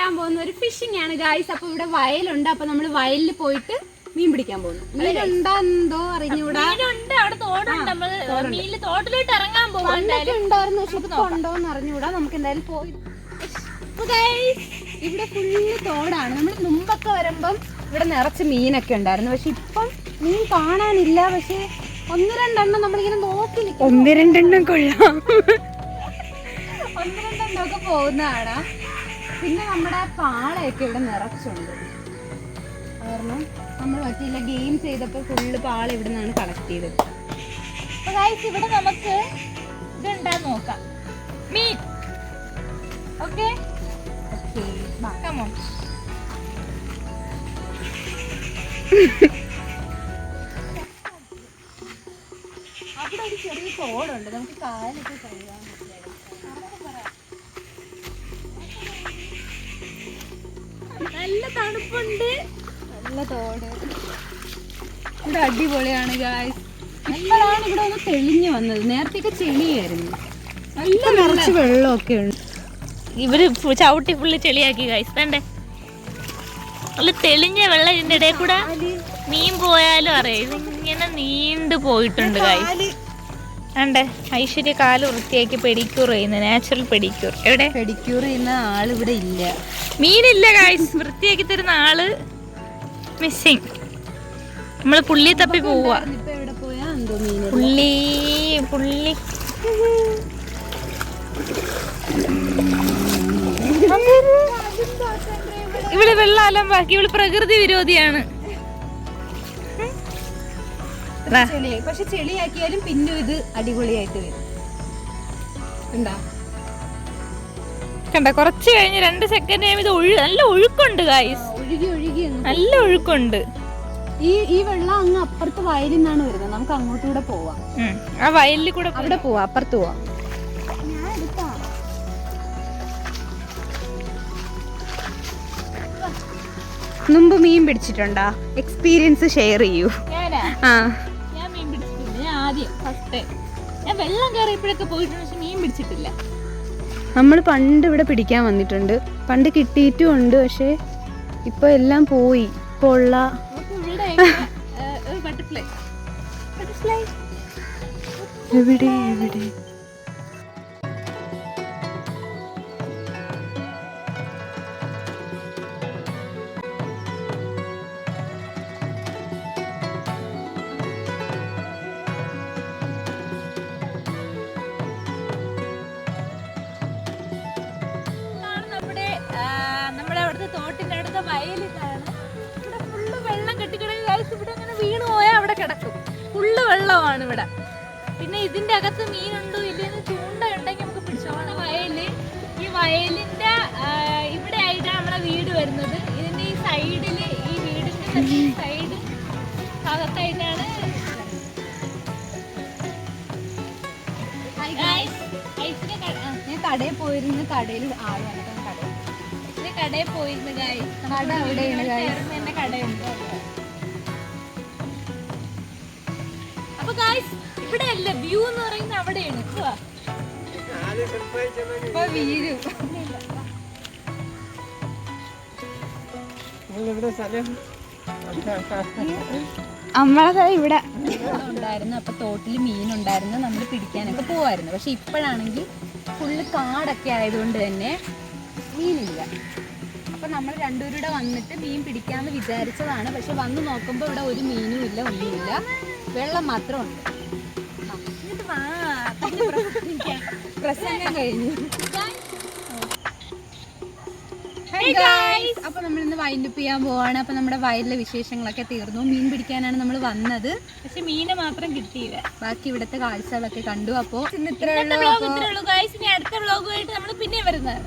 ചെയ്യാൻ പോകുന്ന ഒരു ഫിഷിംഗ് ആണ് ഗൈസ്. അപ്പൊ ഇവിടെ വയലുണ്ട്. അപ്പൊ നമ്മൾ വയലിൽ പോയിട്ട് മീൻ പിടിക്കാൻ പോകുന്നു. മീനുണ്ടോ അറിഞ്ഞൂടാ. അവിടെ തോടുണ്ട്. നമ്മള് തോട്ടിലോട്ട് ഇറങ്ങാൻ ഉണ്ടായിരുന്നു. പക്ഷെ ഇപ്പൊ ഉണ്ടോന്ന് അറിഞ്ഞൂടാ. നമുക്ക് എന്തായാലും പോയി. ഇവിടെ ഫുള്ള് തോടാണ്. നമ്മൾ മുമ്പൊക്കെ വരുമ്പം ഇവിടെ നിറച്ച് മീനൊക്കെ ഉണ്ടായിരുന്നു. പക്ഷെ ഇപ്പം മീൻ കാണാനില്ല. പക്ഷെ 1-2 നമ്മളിങ്ങനെ നോക്കി നിൽക്കും. 1-2 കൊള്ളാം. 1-2 പോകുന്നതാണ്. പിന്നെ നമ്മുടെ പാളയൊക്കെ ഇവിടെ നിറച്ചുണ്ട്. കാരണം നമ്മൾ മറ്റില്ല ഗെയിം ചെയ്തപ്പോൾ ഫുള്ള് പാള ഇവിടെ നിന്നാണ് കളക്ട് ചെയ്തത്. അപ്പൊ ഗൈസ് ഇവിടെ നമുക്ക് ഇതുണ്ടാന്ന് നോക്കാം. മീൻ. Okay come on. അവിടെ ഒരു ചെറിയ തോടുണ്ട്. നമുക്ക് കാലൊക്കെ കഴുകാൻ നല്ല തണുപ്പുണ്ട്. നല്ല തോട്. ഇവിടെ അടിപൊളിയാണ് ഗായ്സ്. ഇപ്പോഴാണ് ഇവിടെ ഒന്ന് തെളിഞ്ഞു വന്നത്. നേരത്തെയൊക്കെ ചെളിയായിരുന്നു. നല്ല നിറച്ച് വെള്ളമൊക്കെ ഉണ്ട്. ഇവര് ചവിട്ടി ഫുള്ള് ചെളിയാക്കി ഗൈസ്. വേണ്ടേ നല്ല തെളിഞ്ഞ വെള്ളം. ഇതിന്റെ ഇടയിൽ കൂടെ മീൻ പോയാലും അറിയാം. ഇതിങ്ങനെ നീണ്ടു പോയിട്ടുണ്ട് ഗൈസ്. വേണ്ടേ ഐശ്വര്യ കാല് വൃത്തിയാക്കി പെഡിക്യൂർ ചെയ്യുന്ന നാച്ചുറൽ പെഡിക്യൂർ. എവിടെ പെഡിക്യൂർ ചെയ്യുന്ന ആൾ ഇവിടെ ഇല്ല. മീനില്ല ഗൈസ്. വൃത്തിയാക്കി തരുന്ന ആള് മിസ്സിങ്. നമ്മള് പുള്ളി തപ്പി പോവാ. ഇപ്പൊ എവിടെ പോയാ എന്തോ മീൻ. പുള്ളി ഇവള് വെള്ളം ബാക്കി. ഇവള് പ്രകൃതി വിരോധിയാണ്. പക്ഷെ ചെളിയാക്കിയാലും പിന്നെ ഇത് അടിപൊളിയായിട്ട് വരും. കണ്ട കുറച്ച് കഴിഞ്ഞ് 2 സെക്കൻഡ് കഴിയുമ്പോൾ ഇത് നല്ല ഒഴുക്കുണ്ട് ഗായ്സ്. ഒഴുകി നല്ല ഒഴുക്കുണ്ട്. ഈ വെള്ളം അങ്ങ് അപ്പുറത്ത് വയലിൽ നിന്നാണ് വരുന്നത്. നമുക്ക് അങ്ങോട്ടൂടെ പോവാം. ആ വയലിൽ കൂടെ അവിടെ പോവാം. അപ്പുറത്ത് പോവാം. മുമ്പ് മീൻ പിടിച്ചിട്ടുണ്ടാ? എക്സ്പീരിയൻസ് ഷെയർ ചെയ്യൂ. ഞാൻ മീൻ പിടിച്ചിട്ടില്ല. ഞാൻ ആദ്യം ഫസ്റ്റ് ഞാൻ വെള്ളം കയറിയപ്പോഴൊക്കെ പോയിട്ടുണ്ട്. പക്ഷെ മീൻ പിടിച്ചിട്ടില്ല. നമ്മൾ പണ്ട് ഇവിടെ പിടിക്കാൻ വന്നിട്ടുണ്ട്. പണ്ട് കിട്ടിയിട്ടും ഉണ്ട്. പക്ഷെ ഇപ്പൊ എല്ലാം പോയി. ഇപ്പൊ ഉള്ള ബട്ടർഫ്ലൈ എവിടെ നമ്മുടെ അവിടുത്തെ തോട്ടിന്റെ അടുത്ത വയലിലാണ്. ഇവിടെ ഫുള്ള് വെള്ളം കെട്ടിക്കിടക്കും. ഇവിടെ അങ്ങനെ വീണ് പോയാൽ അവിടെ കിടക്കും. ഫുള്ള് വെള്ളമാണ് ഇവിടെ. പിന്നെ ഇതിന്റെ അകത്ത് മീനുണ്ടോ ഇല്ലെന്ന് ചൂണ്ട ഉണ്ടെങ്കിൽ നമുക്ക് പിടിച്ചോളാം. വയല് ഈ വയലിന്റെ ഇവിടെ ആയിട്ടാണ് നമ്മുടെ വീട് വരുന്നത്. ഇതിന്റെ ഈ സൈഡില് ഈ വീടിന്റെ സൈഡ് ഭാഗത്തായിട്ടാണ് ഞാൻ കടയിൽ പോയിരുന്നു. കടയിൽ ആള് കടയിൽ പോയിരുന്നു ഗായ്സ്. കട എവിടെയാണ് കടയുണ്ട്. അപ്പൊ ഗായ്സ് ഇവിടെ അല്ല വ്യൂ എന്ന് പറയുന്നത് അവിടെയാണ്. നമ്മളെ ഇവിടെ ഉണ്ടായിരുന്നു. അപ്പൊ തോട്ടിൽ മീനുണ്ടായിരുന്നു. നമ്മൾ പിടിക്കാനൊക്കെ പോവായിരുന്നു. പക്ഷെ ഇപ്പോഴാണെങ്കിൽ ഫുള്ള് കാടൊക്കെ ആയതുകൊണ്ട് തന്നെ മീനില്ല. അപ്പൊ നമ്മൾ രണ്ടുപേരുടെ വന്നിട്ട് മീൻ പിടിക്കാന്ന് വിചാരിച്ചതാണ്. പക്ഷെ വന്ന് നോക്കുമ്പോൾ ഇവിടെ ഒരു മീനും ഇല്ല, ഒന്നുമില്ല. വെള്ളം മാത്രം ഉണ്ട്. പ്രസംഗം കഴിഞ്ഞു. അപ്പൊ നമ്മൾ ഇന്ന് വൈൻഡപ്പ് ചെയ്യാൻ പോവാണ്. അപ്പൊ നമ്മുടെ വയലിലെ വിശേഷങ്ങളൊക്കെ തീർന്നു. മീൻ പിടിക്കാനാണ് നമ്മൾ വന്നത്. പക്ഷെ മീനെ മാത്രം കിട്ടിയില്ല. ബാക്കി ഇവിടുത്തെ കാഴ്ചകളൊക്കെ കണ്ടു. അപ്പോ ഇത്രയുള്ളൂ ഗായ്സ്. ഇനി അടുത്ത വ്ലോഗുമായിട്ട് നമ്മൾ പിന്നെ വരുന്നത്.